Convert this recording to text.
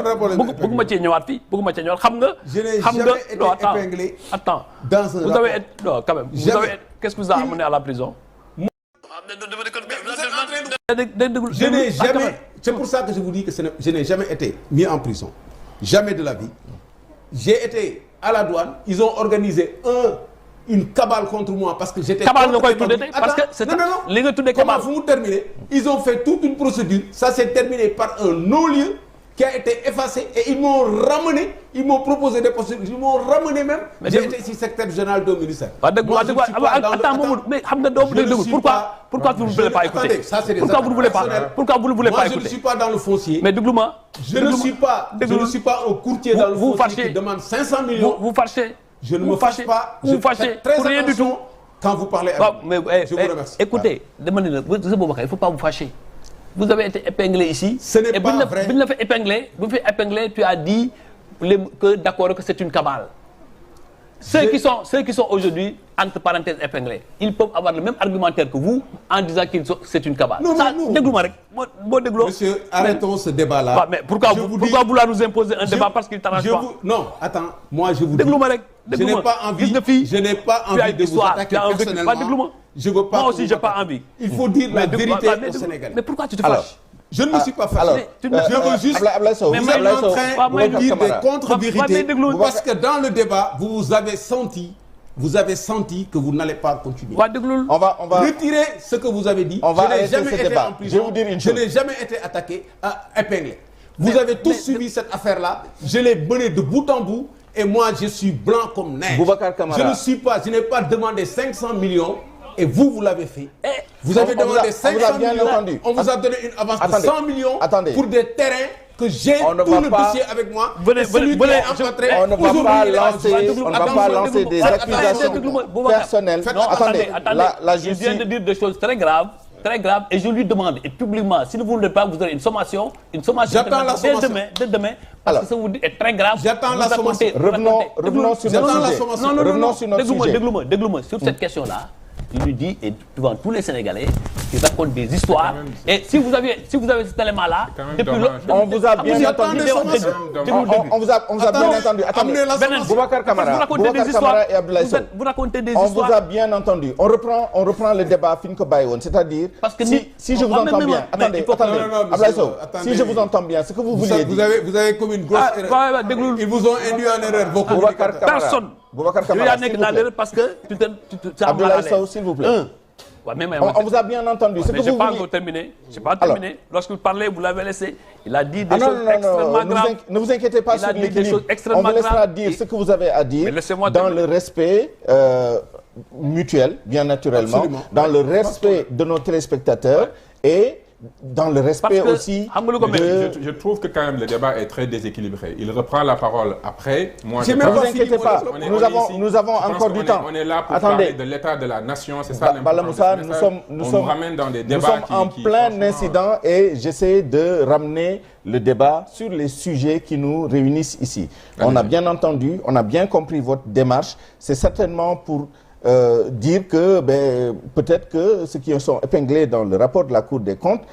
bëgguma cee ñëwaat fii bëgguma cee ñëwaat xam nga. je n'ai jamais été épinglé. Attends. dans un rapport. Non, quand même. Vous avez qu'est-ce qui vous a amené à la prison? Je n'ai jamais. C'est pour ça que je vous dis que je n'ai jamais été mis en prison. Jamais de la vie. J'ai été à la douane. Ils ont organisé une cabale contre moi parce que j'étais. Cabale nga koy tuddee parce que c'est non. li nga tuddee cabale. Comment vous terminez? Ils ont fait toute une procédure. Ça s'est terminé par un non-lieu qui a été effacé et ils m'ont ramené. Ils m'ont proposé des procédures. Ils m'ont ramené même. J'ai été ici secrétaire général du ministère. Attends, mais xam nga doo déglu pourquoi vous ne voulez pas écouter? Attendez, ça c'est des pourquoi vous ne voulez pas Moi, écouter? je ne suis pas dans le foncier. Mais déglu-moi. Je ne suis pas un courtier dans le foncier qui demande 500 millions. Vous fâchez. Je ne me fâche pas. Vous fâchez pour rien du tout. Quand vous parlez avec moi. Je vous remercie. Écoutez, demandez il ne faut pas vous fâcher. Vous avez été épinglé ici. Ce n'est pas vrai. Vous fait épingler, tu as dit que d'accord que c'est une cabale. Ceux qui sont aujourd'hui, entre parenthèses, épinglés, ils peuvent avoir le même argumentaire que vous en disant que c'est une cabale. Non, Monsieur, arrêtons ce débat-là. Mais pourquoi vouloir nous imposer un débat parce qu'il t'arrange pas? Non, attends, moi je vous dis. Je n'ai pas envie de vous attaquer personnellement. Je veux pas. Moi aussi, j'ai pas envie. Il faut dire la vérité aux Sénégalais. Mais pourquoi tu te fâches? Je ne me suis pas fâché. Je veux juste. Vous êtes en train de dire des contre-vérités parce que dans le débat, vous avez senti que vous n'allez pas continuer. On va retirer ce que vous avez dit. On va arrêter ce débat. Je vais vous dire une chose. Je n'ai jamais été attaqué, épinglé. Vous avez tous suivi cette affaire-là. Je l'ai menée de bout en bout. Et moi, je suis blanc comme neige. Je n'ai pas demandé 500 millions. Et vous l'avez fait. Vous avez demandé 500 millions. On vous a donné une avance de 100 millions pour des terrains que j'ai tout le dossier avec moi. On ne va pas lancer des accusations personnelles. Attendez, je viens de dire des choses très graves. Et je lui demande, et publiquement, si vous ne voulez pas, vous aurez une sommation. J'attends la sommation. Dès demain, parce que ça vous dit est très grave. J'attends la sommation. Revenons sur notre sujet. Déglu-moi. Sur cette question-là, je lui dis, et devant tous les Sénégalais, qui racontent des histoires. Et si vous avez cet élément-là, on vous a bien entendu. On vous a bien entendu. Attendez, Boubacar Camara et Abdoulaye Sow. Vous racontez des histoires. On vous a bien entendu. On reprend le débat Finko Bayon, c'est-à-dire, si je vous entends bien, attendez, Abdoulaye Sow, si je vous entends bien, ce que vous vouliez dire. Vous avez commis une grosse erreur. Ils vous ont induit en erreur, vos communicateurs. Personne. Boubacar Camara, s'il vous plaît. Parce que tu Abdoulaye Sow, s'il vous plaît. On vous a bien entendu. Je n'ai pas encore terminé. Lorsque vous parlez, vous l'avez laissé. Il a dit des choses extrêmement graves. Ne vous inquiétez pas sur l'équilibre. On vous laissera dire ce que vous avez à dire dans le respect mutuel, bien naturellement, dans le respect de nos téléspectateurs et dans le respect aussi Je trouve que quand même le débat est très déséquilibré. Il reprend la parole après. Moi, ne vous inquiétez pas. Nous avons encore du temps. On est là pour parler de l'état de la nation. C'est ça l'important. Nous sommes en plein incident et j'essaie de ramener le débat sur les sujets qui nous réunissent ici. On a bien entendu, on a bien compris votre démarche. C'est certainement pour dire que peut-être que ceux qui sont épinglés dans le rapport de la Cour des comptes